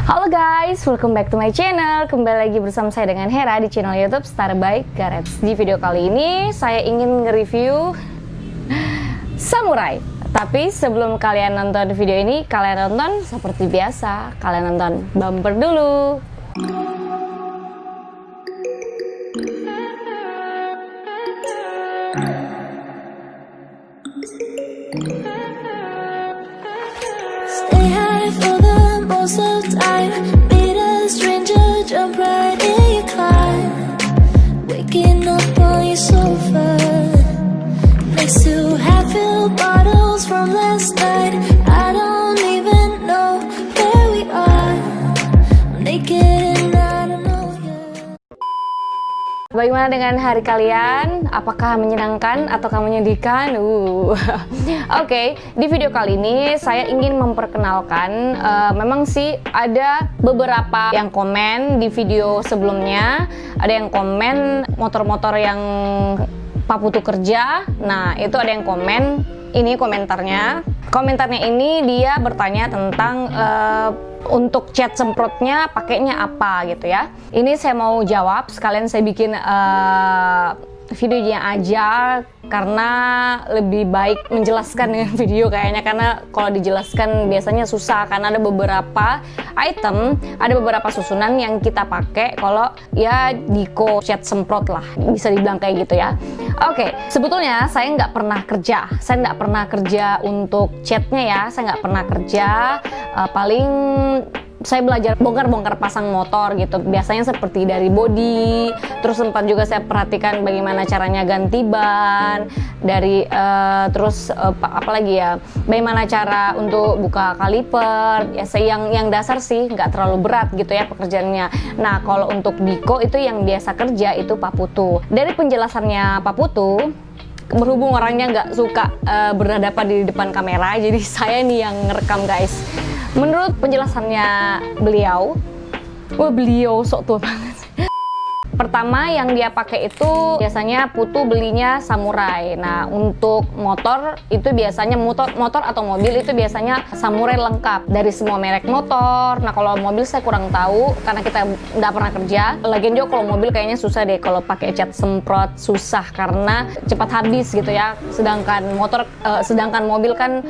Halo guys, welcome back to my channel. Kembali lagi bersama saya dengan Hera di channel YouTube Star by Gareth. Di video kali ini saya ingin nge-review Samurai. Tapi sebelum kalian nonton video ini, kalian nonton seperti biasa, kalian nonton bumper dulu. Stay high for the most of time. Meet a stranger, jump right in your climb. Waking up on your sofa next to half-filled bottles from last night. I don't even know where we are. I'm naked and I don't know yet. Bagaimana dengan hari kalian? Apakah menyenangkan ataukah menyedihkan? Oke, di video kali ini saya ingin memperkenalkan, memang sih ada beberapa yang komen di video sebelumnya, ada yang komen motor-motor yang Pak Putu kerja. Nah, itu ada yang komen, ini komentarnya. Komentarnya ini dia bertanya tentang untuk cat semprotnya pakainya apa gitu ya. Ini saya mau jawab, sekalian saya bikin videonya aja karena lebih baik menjelaskan dengan video kayaknya, karena kalau dijelaskan biasanya susah karena ada beberapa item, ada beberapa susunan yang kita pakai kalau ya diko cat semprot lah, bisa dibilang kayak gitu ya. Oke, sebetulnya saya nggak pernah kerja untuk catnya ya, saya nggak pernah kerja, paling saya belajar bongkar-bongkar pasang motor gitu, biasanya seperti dari body, terus sempat juga saya perhatikan bagaimana caranya ganti ban, dari terus apalagi ya, bagaimana cara untuk buka kaliper, ya yang dasar sih, nggak terlalu berat gitu ya pekerjaannya. Nah, kalau untuk diko itu yang biasa kerja itu Pak Putu. Dari penjelasannya Pak Putu, berhubung orangnya nggak suka berhadapan di depan kamera, jadi saya nih yang ngerekam guys. Menurut penjelasannya beliau sok tua banget. Pertama yang dia pakai itu biasanya Putu belinya Samurai. Nah, untuk motor itu biasanya motor atau mobil itu biasanya Samurai lengkap dari semua merek motor. Nah, kalau mobil saya kurang tahu karena kita nggak pernah kerja. Lagian juga kalau mobil kayaknya susah deh kalau pakai cat semprot, susah karena cepat habis gitu ya. Sedangkan mobil kan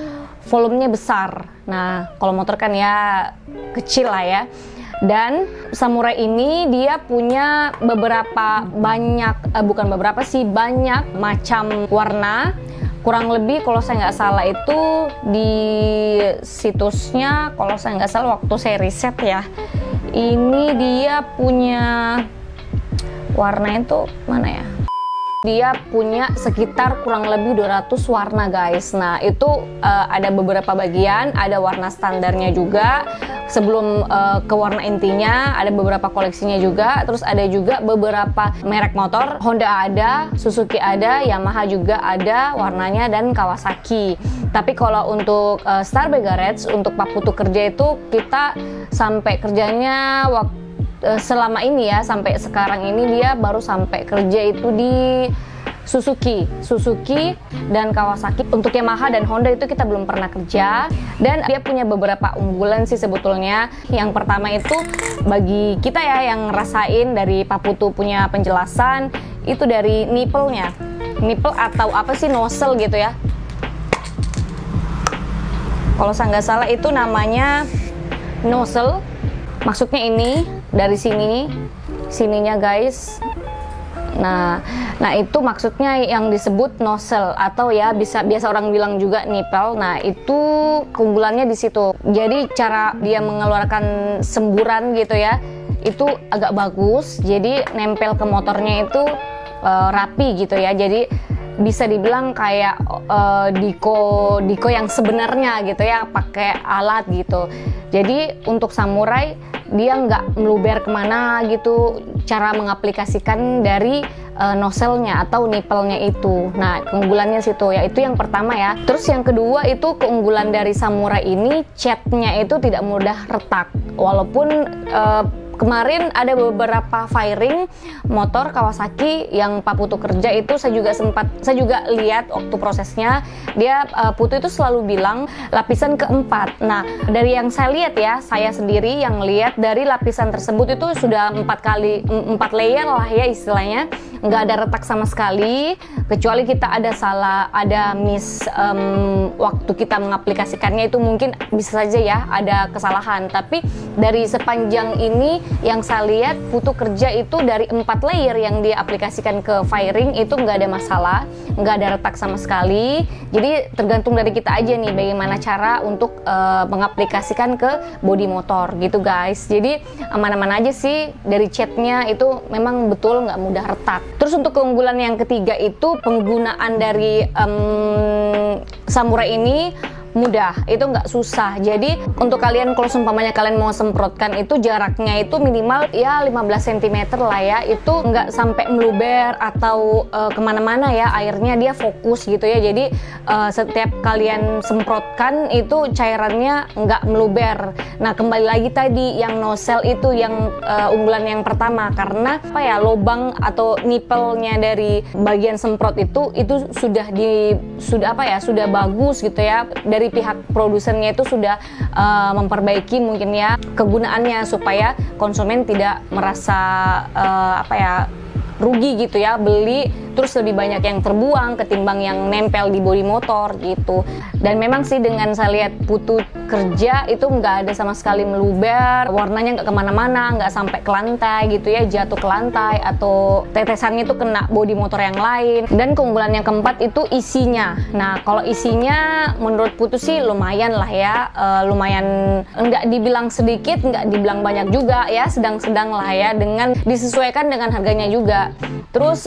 volumenya besar. Nah, kalau motor kan ya kecil lah ya. Dan Samurai ini dia punya banyak macam warna. Kurang lebih kalau saya nggak salah itu di situsnya, kalau saya nggak salah waktu saya riset ya, ini dia punya warna itu mana ya? Dia punya sekitar kurang lebih 200 warna guys. Nah, itu ada beberapa bagian, ada warna standarnya juga. Sebelum ke warna intinya, ada beberapa koleksinya juga. Terus ada juga beberapa merek motor, Honda ada, Suzuki ada, Yamaha juga ada warnanya, dan Kawasaki. Tapi kalau untuk Star by Gareth, untuk Pak Putu kerja itu kita sampai kerjanya selama ini ya, sampai sekarang ini dia baru sampai kerja itu di Suzuki dan Kawasaki. Untuk Yamaha dan Honda itu kita belum pernah kerja. Dan dia punya beberapa unggulan sih sebetulnya. Yang pertama itu bagi kita ya yang ngerasain dari Pak Putu punya penjelasan, itu dari nipple-nya. Nipple atau apa sih, nozzle gitu ya. Kalau saya nggak salah itu namanya nozzle. Maksudnya ini dari sininya guys. Nah itu maksudnya yang disebut nozzle, atau ya biasa orang bilang juga nipple. Nah, itu keunggulannya di situ. Jadi cara dia mengeluarkan semburan gitu ya, itu agak bagus. Jadi nempel ke motornya itu rapi gitu ya. Jadi bisa dibilang kayak diko yang sebenarnya gitu ya, pakai alat gitu. Jadi untuk Samurai dia nggak meluber kemana gitu, cara mengaplikasikan dari nozzle-nya atau nipple-nya itu. Nah, keunggulannya situ ya, itu yang pertama ya. Terus yang kedua itu keunggulan dari Samurai ini, catnya itu tidak mudah retak. Walaupun kemarin ada beberapa fairing motor Kawasaki yang Pak Putu kerja itu saya juga lihat waktu prosesnya. Dia Putu itu selalu bilang lapisan keempat. Nah, dari yang saya lihat ya, saya sendiri yang lihat dari lapisan tersebut itu sudah 4 layer lah ya istilahnya, nggak ada retak sama sekali, kecuali kita ada miss waktu kita mengaplikasikannya, itu mungkin bisa saja ya ada kesalahan. Tapi dari sepanjang ini yang saya lihat Putu kerja itu dari 4 layer yang dia aplikasikan ke fairing itu nggak ada masalah, nggak ada retak sama sekali. Jadi tergantung dari kita aja nih bagaimana cara untuk mengaplikasikan ke bodi motor gitu guys. Jadi aman-aman aja sih, dari catnya itu memang betul nggak mudah retak. Terus untuk keunggulan yang ketiga itu penggunaan dari Samurai ini mudah, itu nggak susah. Jadi untuk kalian kalau seumpamanya kalian mau semprotkan itu jaraknya itu minimal ya 15 cm lah ya, itu nggak sampai meluber atau kemana-mana ya, airnya dia fokus gitu ya. Jadi setiap kalian semprotkan itu cairannya nggak meluber. Nah kembali lagi tadi yang nozzle itu yang unggulan yang pertama, karena apa ya, lubang atau nipelnya dari bagian semprot itu sudah bagus gitu ya. Dari pihak produsennya itu sudah memperbaiki mungkin ya kegunaannya supaya konsumen tidak merasa rugi gitu ya, beli terus lebih banyak yang terbuang ketimbang yang nempel di bodi motor gitu. Dan memang sih dengan saya lihat Putu kerja itu nggak ada sama sekali meluber, warnanya nggak kemana-mana, nggak sampai ke lantai gitu ya, jatuh ke lantai atau tetesannya itu kena bodi motor yang lain. Dan keunggulan yang keempat itu isinya. Nah kalau isinya menurut Putu sih lumayan lah ya, lumayan, nggak dibilang sedikit, nggak dibilang banyak juga ya, sedang-sedang lah ya, dengan disesuaikan dengan harganya juga. Terus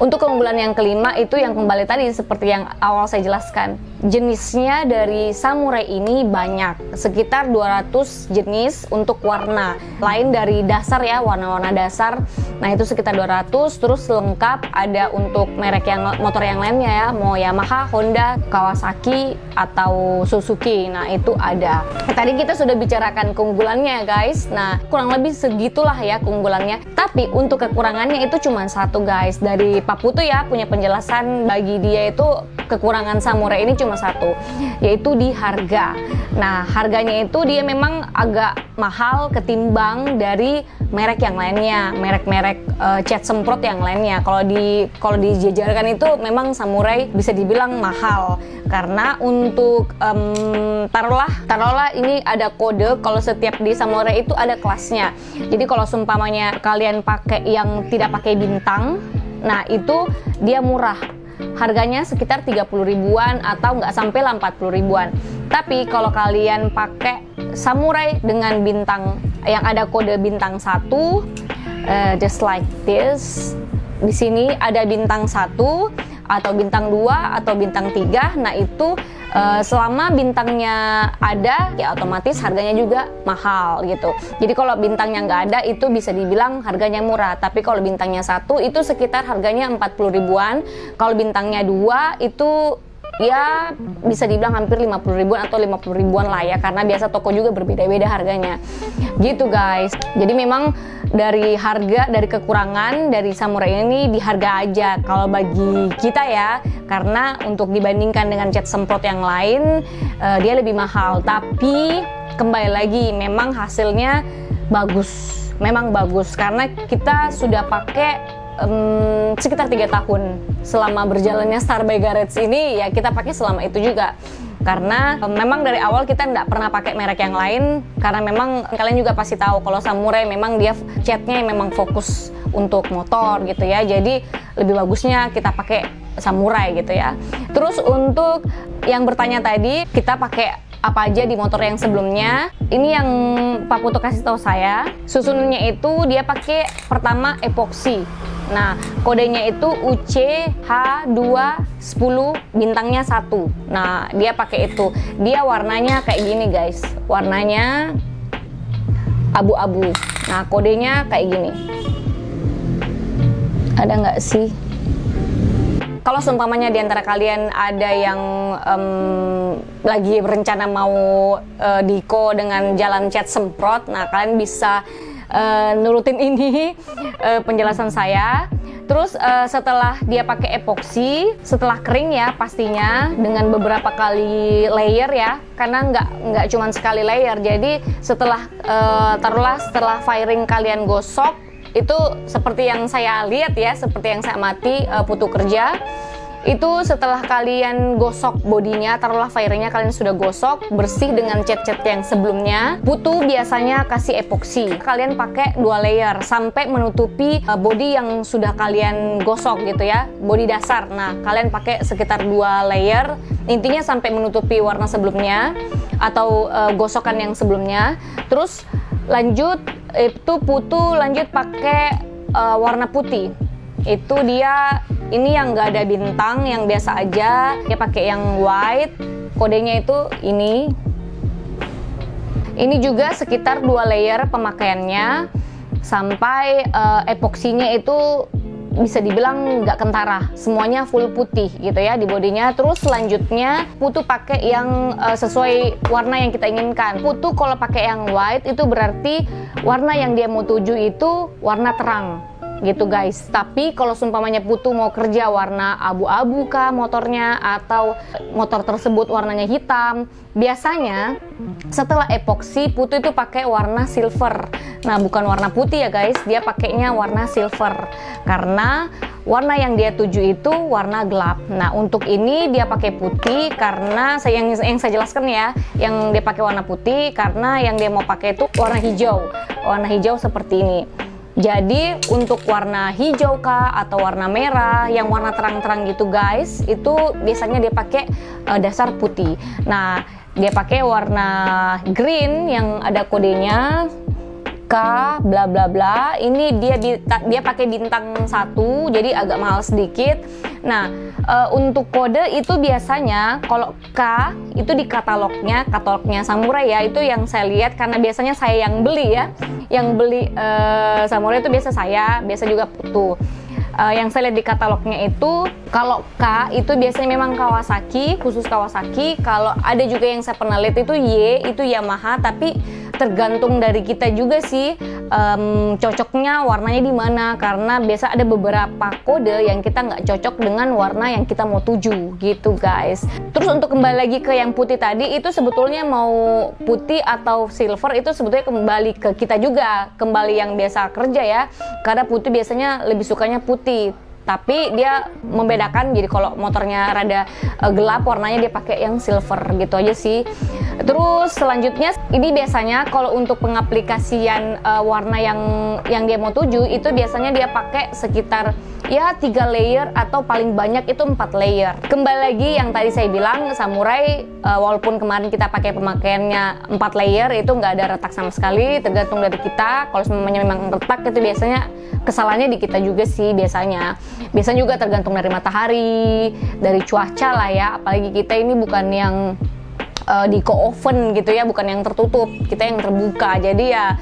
untuk keunggulan yang kelima itu yang kembali tadi seperti yang awal saya jelaskan, jenisnya dari Samurai ini banyak, sekitar 200 jenis untuk warna lain dari dasar ya, warna-warna dasar. Nah itu sekitar 200, terus lengkap ada untuk merek yang motor yang lainnya ya, mau Yamaha, Honda, Kawasaki atau Suzuki. Nah itu ada. Tadi kita sudah bicarakan keunggulannya guys. Nah kurang lebih segitulah ya keunggulannya. Tapi untuk kekurangannya itu cuma satu guys. Dari Pak Putu ya punya penjelasan, bagi dia itu kekurangan Samurai ini cuma satu, yaitu di harga. Nah harganya itu dia memang agak mahal ketimbang dari merek yang lainnya, merek-merek cat semprot yang lainnya. Kalau dijajarkan itu memang Samurai bisa dibilang mahal, karena untuk taruhlah ini ada kode, kalau setiap di Samurai itu ada kelasnya. Jadi kalau seumpamanya kalian pakai yang tidak pakai bintang, nah itu dia murah, harganya sekitar 30 ribuan atau nggak sampai 40 ribuan. Tapi kalau kalian pakai Samurai dengan bintang yang ada kode bintang 1, just like this, di sini ada bintang 1 atau bintang 2 atau bintang 3. Nah itu selama bintangnya ada ya otomatis harganya juga mahal gitu. Jadi kalau bintangnya nggak ada itu bisa dibilang harganya murah. Tapi kalau bintangnya 1 itu sekitar harganya 40 ribuan. Kalau bintangnya 2 itu ya bisa dibilang hampir 50 ribuan atau 50 ribuan lah ya, karena biasa toko juga berbeda-beda harganya gitu guys. Jadi memang dari harga, dari kekurangan dari Samurai ini di harga aja kalau bagi kita ya, karena untuk dibandingkan dengan cat semprot yang lain dia lebih mahal. Tapi kembali lagi memang hasilnya bagus, memang bagus, karena kita sudah pakai sekitar 3 tahun selama berjalannya Star by Garage ini ya, kita pakai selama itu juga. Karena memang dari awal kita nggak pernah pakai merek yang lain, karena memang kalian juga pasti tahu kalau Samurai memang dia catnya memang fokus untuk motor gitu ya, jadi lebih bagusnya kita pakai Samurai gitu ya. Terus untuk yang bertanya tadi, kita pakai apa aja di motor yang sebelumnya, ini yang Pak Putu kasih tahu saya, susunannya itu dia pakai pertama epoxy. Nah, kodenya itu UCH210 bintangnya 1. Nah, dia pakai itu. Dia warnanya kayak gini, guys. Warnanya abu-abu. Nah, kodenya kayak gini. Ada nggak sih? kalau seumpamanya di antara kalian ada yang lagi berencana mau diko dengan jalan cat semprot, nah kalian bisa nurutin ini penjelasan saya. Terus setelah dia pakai epoksi, setelah kering ya pastinya dengan beberapa kali layer ya, karena nggak cuma sekali layer. Jadi setelah setelah firing kalian gosok, itu seperti yang saya lihat ya, seperti yang saya amati putu kerja. Itu setelah kalian gosok bodinya, taruhlah firingnya kalian sudah gosok bersih dengan cat-cat yang sebelumnya, putu biasanya kasih epoksi. Kalian pakai 2 layer sampai menutupi body yang sudah kalian gosok gitu ya, body dasar. Nah kalian pakai sekitar 2 layer, intinya sampai menutupi warna sebelumnya atau gosokan yang sebelumnya. Terus lanjut itu putu lanjut pakai warna putih. Itu dia ini yang nggak ada bintang, yang biasa aja. Dia pakai yang white, kodenya itu ini. Ini juga sekitar 2 layer pemakaiannya sampai epoksinya itu bisa dibilang nggak kentara, semuanya full putih gitu ya di bodinya. Terus selanjutnya putu pakai yang sesuai warna yang kita inginkan. Putu kalau pakai yang white itu berarti warna yang dia mau tuju itu warna terang gitu guys. Tapi kalau seumpamanya putu mau kerja warna abu-abu kah motornya, atau motor tersebut warnanya hitam, biasanya setelah epoksi putu itu pakai warna silver. Nah bukan warna putih ya guys, dia pakainya warna silver karena warna yang dia tuju itu warna gelap. Nah untuk ini dia pakai putih karena yang saya jelaskan ya, yang dia pakai warna putih karena yang dia mau pakai itu warna hijau seperti ini. Jadi untuk warna hijau kah atau warna merah yang warna terang-terang gitu guys, itu biasanya dia pakai dasar putih. Nah dia pakai warna green yang ada kodenya K bla bla bla. Ini dia pakai bintang 1, jadi agak mahal sedikit. Nah untuk kode itu biasanya kalau K itu di katalognya Samurai ya, itu yang saya lihat karena biasanya saya yang beli ya, yang beli Samurai itu biasa juga putu. Yang saya lihat di katalognya itu kalau K itu biasanya memang Kawasaki, khusus Kawasaki. Kalau ada juga yang saya pernah lihat itu Y, itu Yamaha, tapi tergantung dari kita juga sih cocoknya warnanya di mana, karena biasa ada beberapa kode yang kita nggak cocok dengan warna yang kita mau tuju gitu guys. Terus untuk kembali lagi ke yang putih tadi, itu sebetulnya mau putih atau silver itu sebetulnya kembali ke kita juga, kembali yang biasa kerja ya, karena putih biasanya lebih sukanya putih. Tapi dia membedakan, jadi kalau motornya rada gelap warnanya dia pakai yang silver gitu aja sih. Terus selanjutnya ini biasanya kalau untuk pengaplikasian warna yang dia mau tuju itu biasanya dia pakai sekitar ya 3 layer atau paling banyak itu 4 layer. Kembali lagi yang tadi saya bilang Samurai, walaupun kemarin kita pakai pemakaiannya 4 layer itu nggak ada retak sama sekali, tergantung dari kita. Kalau semuanya memang retak itu biasanya kesalahannya di kita juga sih biasanya juga tergantung dari matahari, dari cuaca lah ya. Apalagi kita ini bukan yang di co-oven gitu ya, bukan yang tertutup, kita yang terbuka. Jadi ya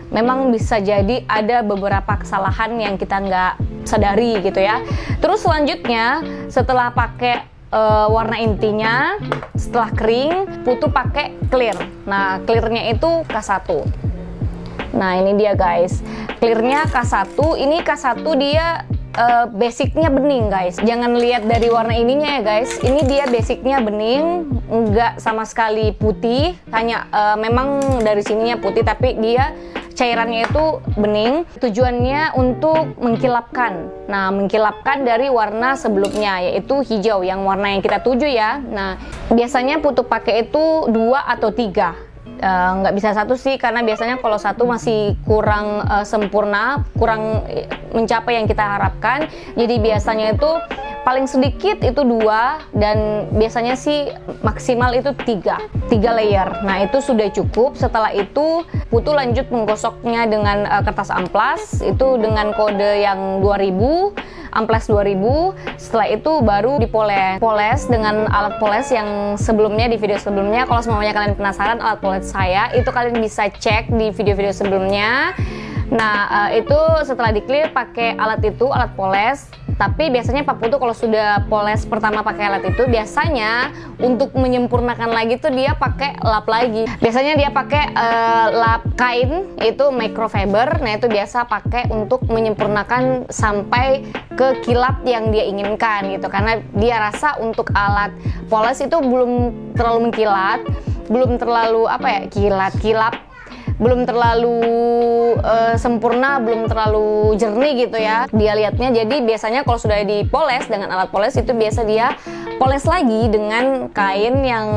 memang bisa jadi ada beberapa kesalahan yang kita nggak sadari gitu ya. Terus selanjutnya setelah pakai warna intinya, setelah kering, putu pakai clear. Nah clearnya itu K1. Nah ini dia guys, clearnya K1. Ini K1 dia basicnya bening guys, jangan lihat dari warna ininya ya guys. Ini dia basicnya bening, enggak sama sekali putih, hanya memang dari sininya putih tapi dia cairannya itu bening. Tujuannya untuk mengkilapkan. Nah mengkilapkan dari warna sebelumnya yaitu hijau, yang warna yang kita tuju ya. Nah biasanya putu pakai itu 2 atau 3. Nggak bisa 1 sih, karena biasanya kalau 1 masih kurang sempurna, kurang mencapai yang kita harapkan. Jadi biasanya itu paling sedikit itu 2, dan biasanya sih maksimal itu 3 layer. Nah itu sudah cukup. Setelah itu putu lanjut menggosoknya dengan kertas amplas itu dengan kode yang 2000, amplas 2000. Setelah itu baru dipoles dengan alat poles yang sebelumnya, di video sebelumnya. Kalau semuanya kalian penasaran alat poles saya, itu kalian bisa cek di video-video sebelumnya. Nah itu setelah di clear pakai alat poles, Tapi biasanya Papu tuh kalau sudah poles pertama pakai alat itu, biasanya untuk menyempurnakan lagi tuh dia pakai lap lagi. Biasanya dia pakai lap kain, itu microfiber. Nah itu biasa pakai untuk menyempurnakan sampai ke kilap yang dia inginkan gitu. Karena dia rasa untuk alat poles itu belum terlalu mengkilat, belum terlalu kilap, belum terlalu sempurna, belum terlalu jernih gitu ya dia lihatnya. Jadi biasanya kalau sudah dipoles dengan alat poles itu biasa dia poles lagi dengan kain yang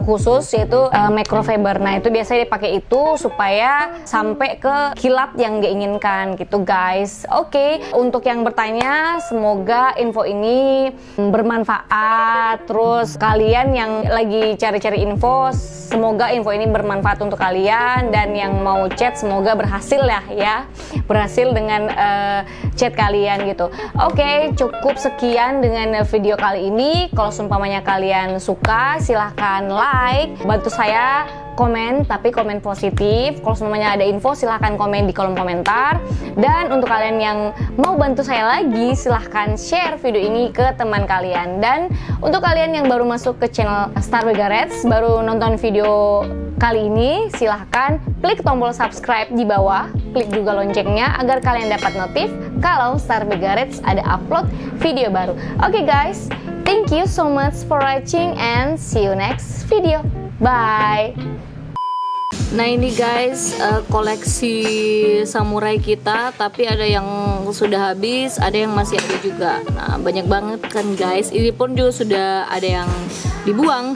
khusus, yaitu microfiber. Nah itu biasanya dipakai itu supaya sampai ke kilap yang dia inginkan gitu guys. Oke, untuk yang bertanya, semoga info ini bermanfaat. Terus kalian yang lagi cari-cari info, semoga info ini bermanfaat untuk kalian. Dan yang mau chat semoga berhasil ya, berhasil dengan chat kalian gitu. Oke, cukup sekian dengan video kali ini. Kalau seumpamanya kalian suka, silahkan like, bantu saya komen, tapi komen positif. Kalau semuanya ada info, silahkan komen di kolom komentar. Dan untuk kalian yang mau bantu saya lagi, silahkan share video ini ke teman kalian. Dan untuk kalian yang baru masuk ke channel Star Begarets, baru nonton video kali ini, silahkan klik tombol subscribe di bawah, klik juga loncengnya agar kalian dapat notif kalau Star Begarets ada upload video baru. Oke guys, thank you so much for watching and see you next video. Bye. Nah ini guys, koleksi samurai kita, tapi ada yang sudah habis, ada yang masih ada juga. Nah banyak banget kan guys, ini pun juga sudah ada yang dibuang.